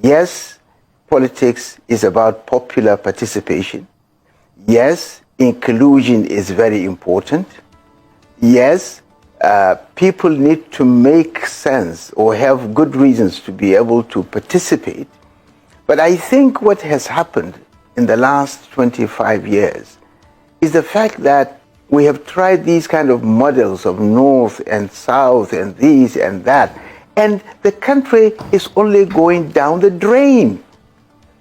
Yes, politics is about popular participation. Yes, inclusion is very important. Yes, people need to make sense or have good reasons to be able to participate. But I think what has happened in the last 25 years is the fact that we have tried these kind of models of North and South and this and that, and the country is only going down the drain.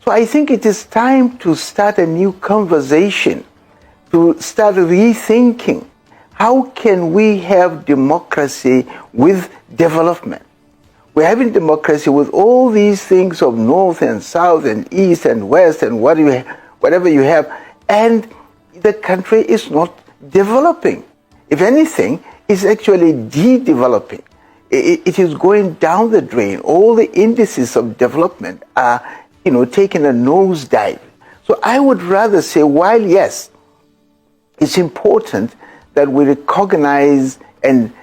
So I think it is time to start a new conversation, to start rethinking how can we have democracy with development. We're having democracy with all these things of North and South and East and West and whatever you have, and the country is not developing. If anything, it's actually de-developing. It is going down the drain. All the indices of development are, taking a nosedive. So I would rather say, while yes, it's important that we recognize and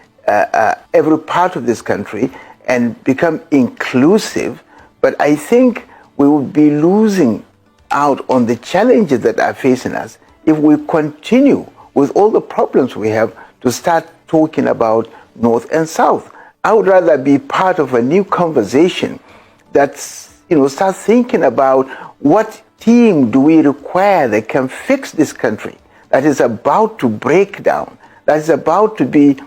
every part of this country and become inclusive, but I think we would be losing out on the challenges that are facing us if we continue with all the problems we have to start talking about North and South. I would rather be part of a new conversation that's, start thinking about what team do we require that can fix this country that is about to break down, that is about to be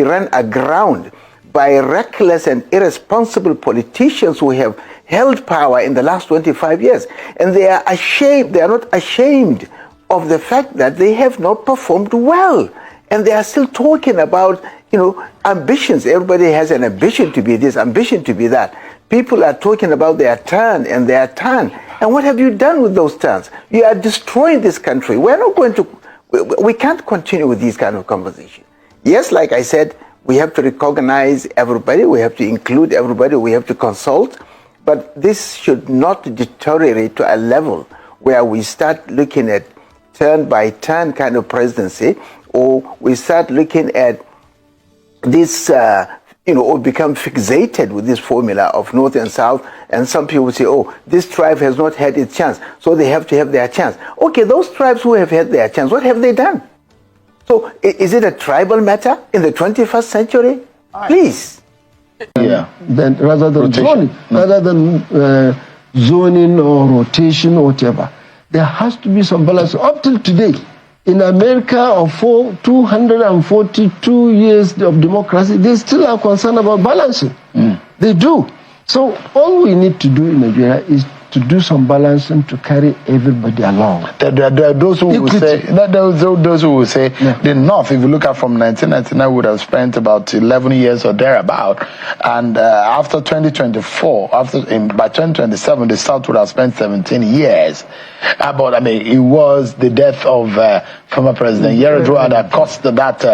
run aground by reckless and irresponsible politicians who have held power in the last 25 years. And they are not ashamed of the fact that they have not performed well. And they are still talking about, ambitions. Everybody has an ambition to be this, ambition to be that. People are talking about their turn and their turn. And what have you done with those turns? You are destroying this country. We can't continue with these kind of conversations. Yes, like I said, we have to recognize everybody, we have to include everybody, we have to consult, but this should not deteriorate to a level where we start looking at turn-by-turn kind of presidency, or we start looking at this, or become fixated with this formula of North and South, and some people say, oh, this tribe has not had its chance, so they have to have their chance. Okay, those tribes who have had their chance, what have they done? So is it a tribal matter in the 21st century? Please. Yeah. Then rather than zoning or rotation or whatever, there has to be some balance. Up till today, in America, of 242 years of democracy, they still are concerned about balancing. They do. So all we need to do in Nigeria is to do some balancing to carry everybody along. There are those who will say, yeah, the North, if you look at from 1999, would have spent about 11 years or thereabout, and after 2024, by 2027, the South would have spent 17 years. But I mean, it was the death of former President Yar'Adua that caused that.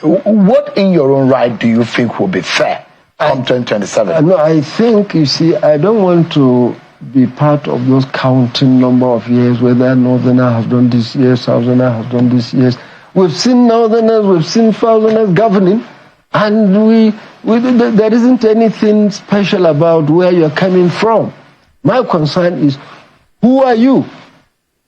What in your own right do you think will be fair come 2027? No, I think, you see, I don't want to be part of those counting number of years, whether Northerner has done this year, Southerner has done this years. We've seen Northerners, we've seen Southerners governing, and there isn't anything special about where you're coming from. My concern is, who are you?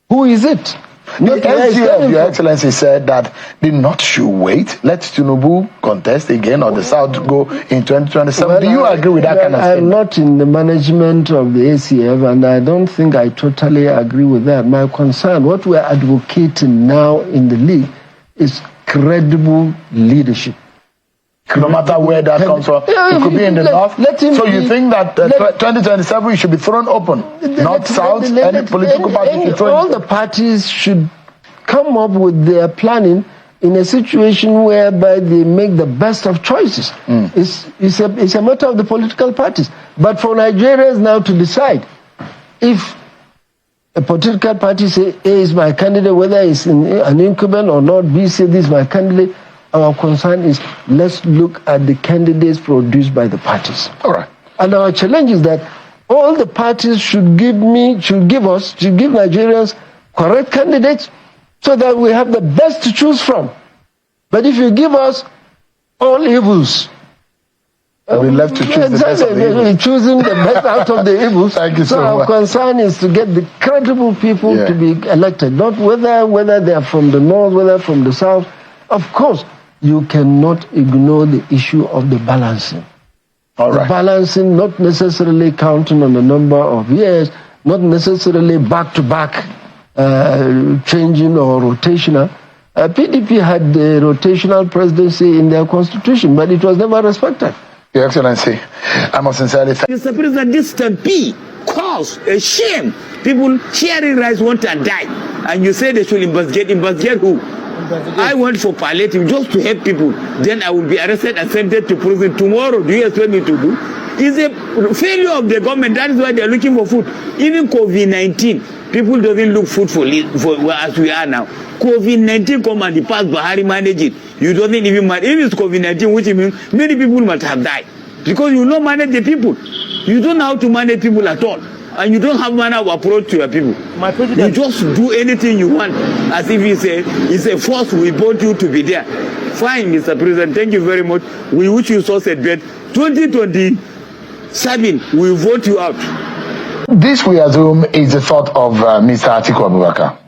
Who is it? The SG of Your Excellency said that the North should wait, let Tinubu contest again, or the South go in 2027. Well, do you agree with that kind of thing? I'm not in the management of the ACF, and I don't think I totally agree with that. My concern, what we're advocating now in the league, is credible leadership. No matter where that comes from, it could be in the North. So you think that 2027 should be thrown open? North, South, any political party? All the parties should come up with their planning in a situation whereby they make the best of choices. It's a matter of the political parties. But for Nigerians now to decide, if a political party say A is my candidate, whether it's an incumbent or not, B say this is my candidate, our concern is, let's look at the candidates produced by the parties. All right. And our challenge is that all the parties should give Nigerians correct candidates so that we have the best to choose from. But if you give us all evils, We left to choose the best of the evils. Choosing the best out of the evils. Thank you so our much. concern is to get the credible people to be elected, not whether they are from the north, whether from the south. Of course, you cannot ignore the issue of the balancing. All right. The balancing, not necessarily counting on the number of years, not necessarily back-to-back changing or rotational. PDP had the rotational presidency in their constitution, but it was never respected. Your Excellency, I must sincerely thank Mr. President, this stampede caused a shame. People sharing rights want to die. And you say they should investigate. Investigate who? I went for palliative just to help people. Then I will be arrested and sentenced to prison tomorrow. Do you expect me to do? It's a failure of the government. That is why they are looking for food. Even COVID-19, people doesn't look food for as we are now. COVID-19 come and the past Bahari manage it. You don't even manage. If it's COVID-19, which means many people must have died. Because you don't manage the people. You don't know how to manage people at all. And you don't have manner of approach to your people. You just do anything you want as if it's a force we want you to be there. Fine, Mr. President, thank you very much. We wish you success, but 2027, we vote you out. This, we assume, is the thought of Mr. Atiku Abubakar.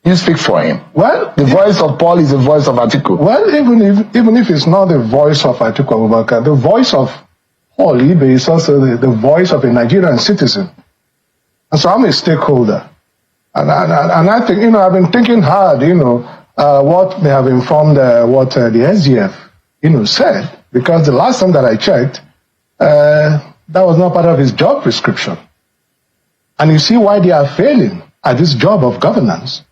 You speak for him. Well, the voice of Paul is the voice of Atiku. Well, even if it's not the voice of Atiku Abubakar, the voice of Paul Ibe is also the voice of a Nigerian citizen. And so I'm a stakeholder. And I think, I've been thinking hard, what they have informed what the SGF, said. Because the last time that I checked, that was not part of his job prescription. And you see why they are failing at this job of governance.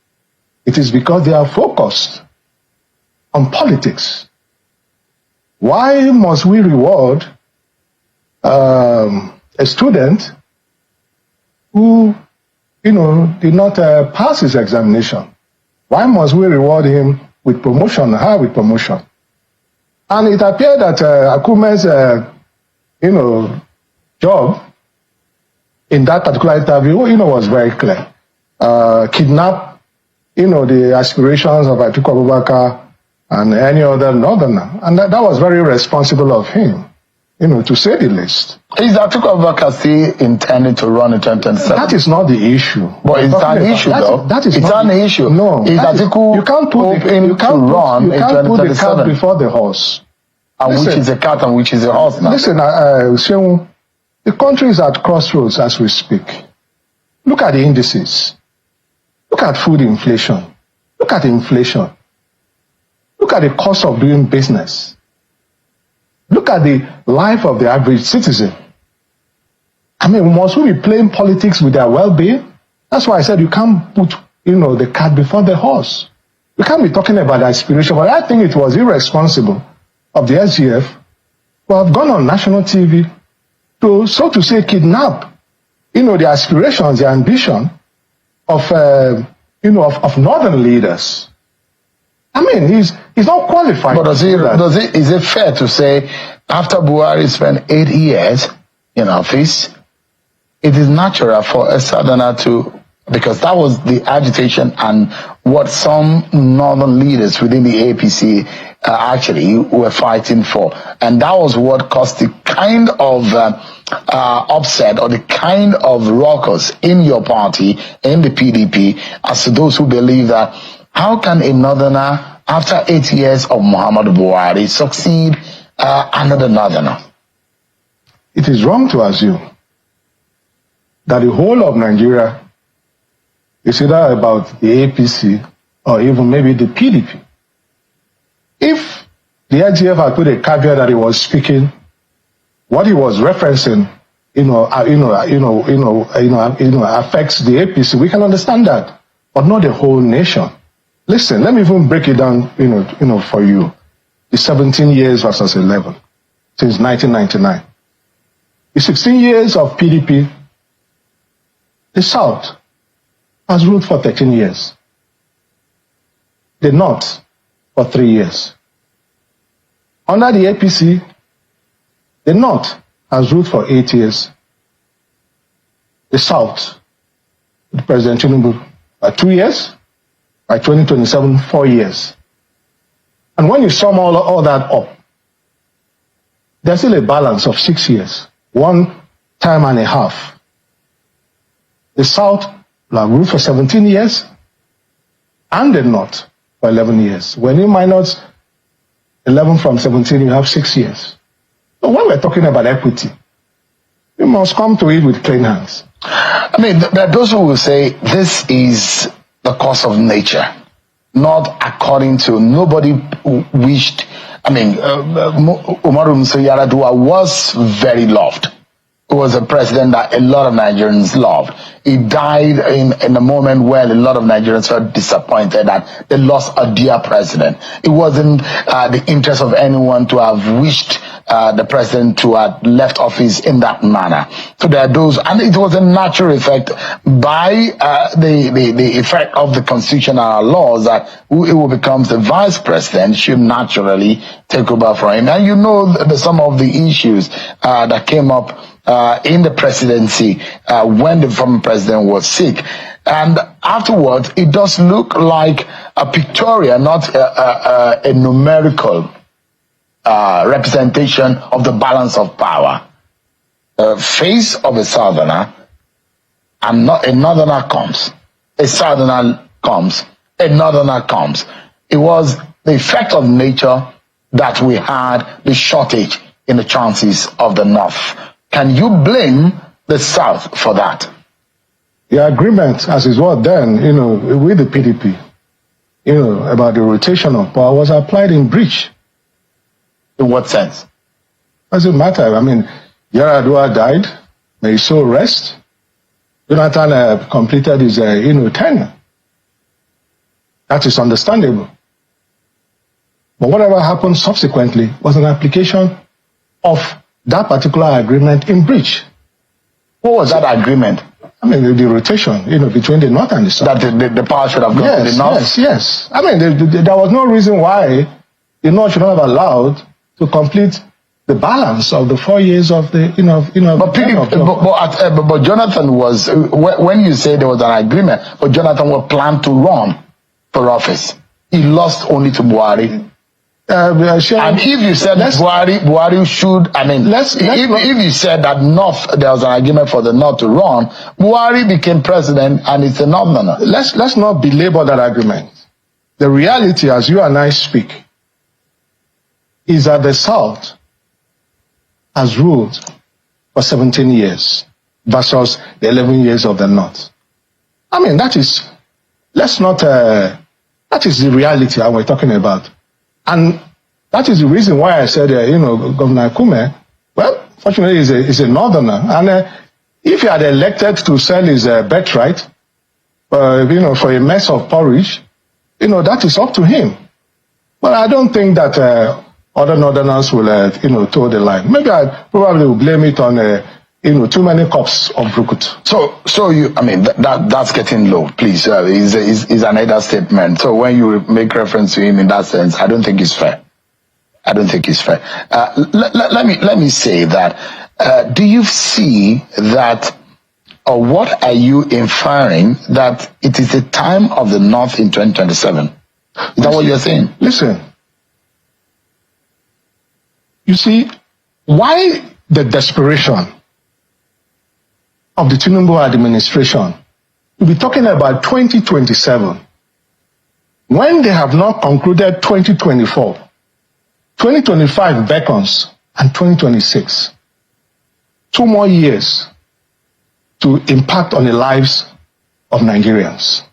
It is because they are focused on politics. Why must we reward a student who, did not pass his examination? Why must we reward him with promotion, her with promotion? And it appeared that Akume's, job in that particular interview, was very clear. Kidnap, the aspirations of Atiku Abubakar and any other northerner. And that was very responsible of him, to say the least. Is Atiku Abubakar still intending to run in 2027? That is not the issue. But it's an issue, though. That is it's not an issue. No. Is Atiku you can't put the cart before the horse. And listen, which is a cat and which is a horse now? Listen, Seun, the country is at crossroads as we speak. Look at the indices. Look at food inflation. Look at inflation. Look at the cost of doing business. Look at the life of the average citizen. Must we be playing politics with their well-being? That's why I said you can't put, the cart before the horse. We can't be talking about aspiration, but I think it was irresponsible of the SGF who have gone on national TV to, so to say, kidnap, the aspirations, the ambition of northern leaders. He's not qualified. But is it fair to say, after Buhari spent 8 years in office, it is natural for a southerner to, because that was the agitation and what some northern leaders within the APC actually were fighting for. And that was what caused the kind of upset or the kind of ruckus in your party, in the PDP, as to those who believe that how can a northerner, after 8 years of Muhammadu Buhari, succeed another northerner? It is wrong to assume that the whole of Nigeria is either about the APC or even maybe the PDP. If the SGF had put a caveat that he was speaking, what he was referencing, affects the APC, we can understand that, but not the whole nation. Listen, let me even break it down, for you. The 17 years versus 11 since 1999. The 16 years of PDP, the South has ruled for 13 years. The North for 3 years. Under the APC, the North has ruled for 8 years. The South, with President Tinubu, 2 years. By 2027, 4 years. And when you sum all that up, there's still a balance of 6 years, 1 term and a half. The South will have ruled for 17 years, and the North for 11 years. When you minus 11 from 17, you have 6 years. So when we're talking about equity, you must come to it with clean hands. I mean, there are those who will say this is the course of nature, not according to nobody wished. I mean, Umaru Musa Yar'Adua was very loved. He was a president that a lot of Nigerians loved. He died in a moment where a lot of Nigerians felt disappointed that they lost a dear president. It wasn't the interest of anyone to have wished the president to have left office in that manner. So there are those, and it was a natural effect by the effect of the constitutional laws that who becomes the vice president should naturally take over from him. And you know some of the issues that came up in the presidency when the former president was sick. And afterwards, it does look like a pictorial, not a numerical representation of the balance of power. Face of a southerner, and not a northerner comes. A southerner comes, a northerner comes. It was the effect of nature that we had the shortage in the chances of the north. Can you blame the South for that? The agreement, as is what then, with the PDP, about the rotation of power was applied in breach. In what sense? Doesn't matter. I mean, Yar'Adua died. May his soul rest. Jonathan completed his, tenure. That is understandable. But whatever happened subsequently was an application of that particular agreement in breach. What was that agreement? I mean, the rotation, between the North and the South. That the power should have gone to the North? Yes. I mean, there was no reason why the North should not have allowed to complete the balance of the 4 years of the, But Jonathan was, when you say there was an agreement, but Jonathan was planned to run for office. He lost only to Buhari. And if you said Buhari should, if you said that North, there was an agreement for the North to run, Buhari became president and it's a northerner. Let's not belabor that argument. The reality, as you and I speak, is that the South has ruled for 17 years versus the 11 years of the North. I mean, that is the reality that we're talking about. And that is the reason why I said, Governor Akume, well, fortunately, is a northerner. And if he had elected to sell his birthright, for a mess of porridge, that is up to him. But I don't think that other northerners will, toe the line. Maybe I probably will blame it on, too many cups of brukut. So you, that's getting low, please. Is another statement. So when you make reference to him in that sense, I don't think it's fair. Let me say that, do you see that, or what are you inferring that it is the time of the North in 2027? Is that what you're saying? Listen. You see, why the desperation of the Tinubu administration? We'll be talking about 2027. When they have not concluded 2024, 2025 beckons, and 2026. 2 more years to impact on the lives of Nigerians.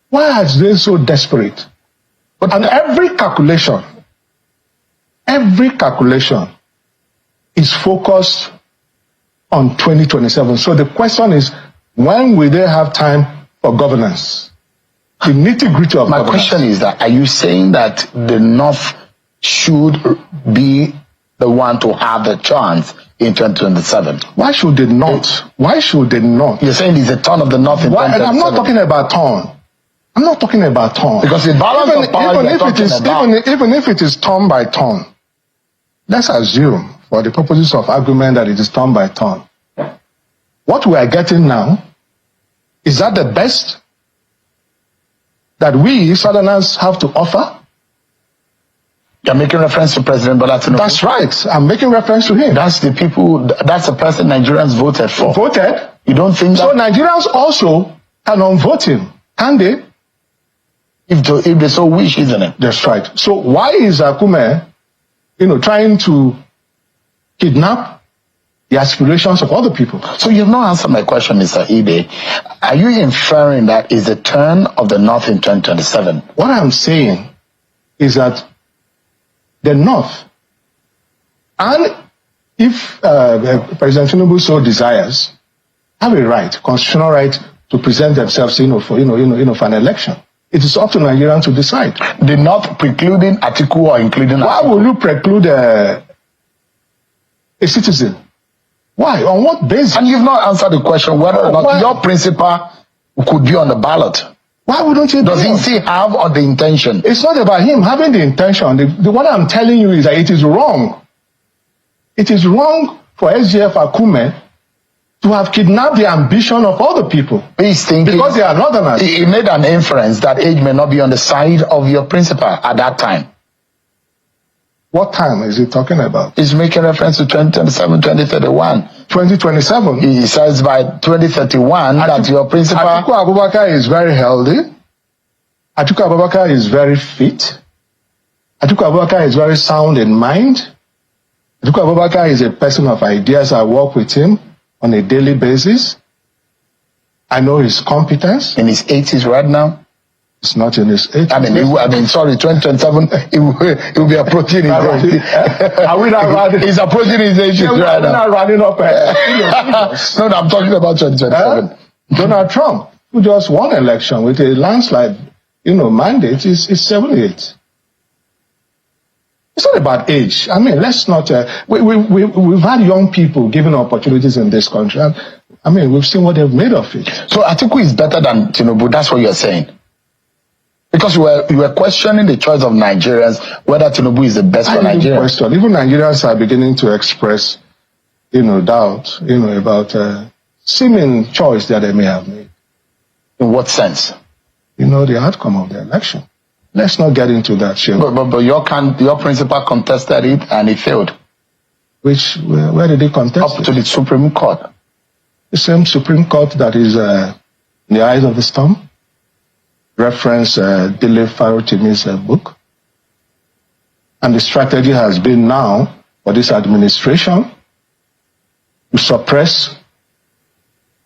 Why are they so desperate? And every calculation is focused on 2027. So the question is, when will they have time for governance? The nitty-gritty of my governance. question is that, are you saying that the North should be the one to have the chance in 2027? Why should they not? Why should they not? You're saying it's a turn of the North in 2027? I'm not talking about turn. I'm not talking about turn. Because the balance of power even if it is turn by turn, let's assume, for the purposes of argument, that it is turn by turn. What we are getting now, is that the best that we Southerners have to offer? You're making reference to President Bola Tinubu. That's right. I'm making reference to him. That's the people, that's the person Nigerians voted for. Voted? You don't think So that? Nigerians also can unvote him, can they? If they so wish, isn't it? That's right. So why is Akume, trying to kidnap the aspirations of other people? So you've not answered my question, Mr. Ide. Are you inferring that is the turn of the North in 2027? What I'm saying is that the North, and if President Tinubu so desires, have a right, constitutional right, to present themselves, for an election. It is up to Nigerians to decide. The North precluding Atiku or including Atiku? Why will you preclude a citizen? Why? On what basis? And you've not answered the question whether or not your principal could be on the ballot. Why wouldn't he? Does he still have or the intention? It's not about him having the intention. The what I'm telling you is that it is wrong. It is wrong for SGF Akume to have kidnapped the ambition of other people. He's thinking, because they are northerners. He made an inference that age may not be on the side of your principal at that time. What time is he talking about? He's making reference to 2027, 2031. 2027? He says by 2031 that your principal... Atiku Abubakar is very healthy. Atiku Abubakar is very fit. Atiku Abubakar is very sound in mind. Atiku Abubakar is a person of ideas. I work with him on a daily basis. I know his competence. In his 80s right now? It's not in his 80s. 2027, it will be approaching his age. Are we not running? He's approaching his age right now. We're not running up. No, I'm talking about 2027. Donald Trump, who just won election with a landslide, mandate, is 78. It's not about age. Let's not. We've had young people given opportunities in this country. We've seen what they've made of it. So Atiku is better than Tinubu. That's what you're saying. Because you were questioning the choice of Nigerians, whether Tinubu is the best for Nigerians. Even Nigerians are beginning to express, doubt, about seeming choice that they may have made. In what sense? The outcome of the election. Let's not get into that, shit. But your principal contested it and it failed. Where did he contest? Up to the Supreme Court. The same Supreme Court that is in the eyes of the storm. Reference Dele Farotimi's book. And the strategy has been now for this administration to suppress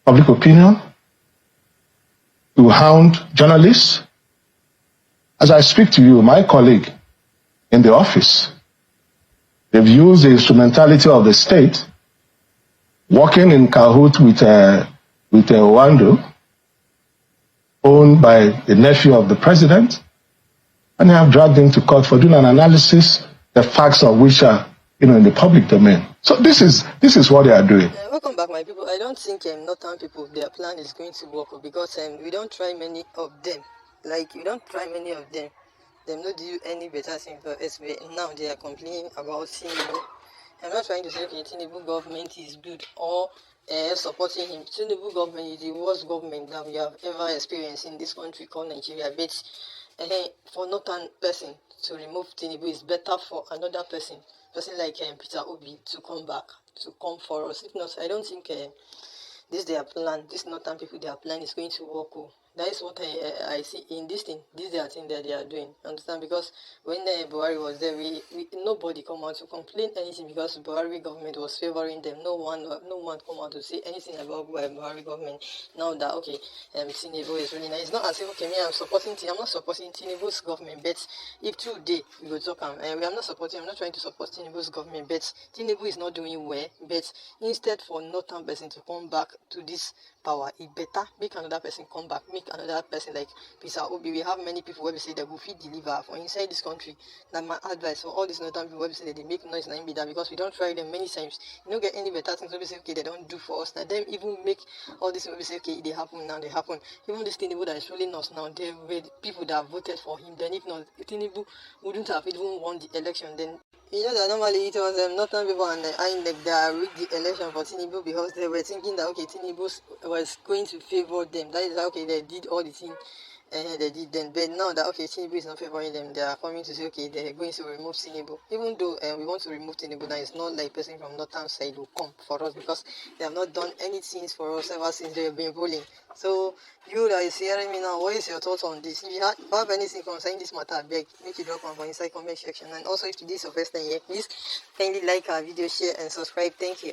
public opinion, to hound journalists. As I speak to you, my colleague in the office, they've used the instrumentality of the state, working in cahoot with Owando, owned by the nephew of the president, and they have dragged him to court for doing an analysis, the facts of which are, in the public domain. So this is what they are doing. Welcome back, my people. I don't think northern people, their plan is going to work because we don't try many of them. We don't try many of them. They don't do any better thing for us. Now they are complaining about Tinubu. I'm not trying to say okay, Tinubu government is good or supporting him. Tinubu government is the worst government that we have ever experienced in this country called Nigeria. But for northern person to remove Tinubu is better for another person like Peter Obi to come back, to come for us. If not, I don't think this their plan, this northern people, their plan is going to work. That is what I see in this thing. This is their thing that they are doing. Understand? Because when Buhari was there, nobody come out to complain anything because Buhari government was favoring them. No one come out to say anything about Buhari government. Now that Tinubu is really nice. It's not as if me I'm supporting. I'm not supporting Tinubu's government. But if today we go talk, I'm not trying to support Tinubu's government. But Tinubu is not doing well. But instead for northern person to come back to this power, it better make another person come back, make another person like Peter Obi. We have many people where we say that will feed deliver for inside this country. Now my advice for all these northern people where we say that they make noise and be that because we don't try them many times. You don't get any better things where we say okay they don't do for us. Now them even make all this where we say okay they happen now, they happen. Even this Tinubu that is ruling us now, they were the people that voted for him. Then if not, Tinubu wouldn't have even won the election. Then you know that normally it was northern people and INEC that rigged the election for Tinubu because they were thinking that okay Tinubu was going to favor them. That is okay they did all the thing and they did then. But now that okay, Tinubu is not favoring them, they are coming to say okay, they're going to remove Tinubu. Even though we want to remove Tinubu, now it's not like person from northern side will come for us because they have not done anything for us ever since they have been ruling. So you that is hearing me now, what is your thoughts on this? If you have anything concerning this matter, I beg make you drop on inside comment section. And also if this is your first time here, please kindly like our video, share and subscribe. Thank you.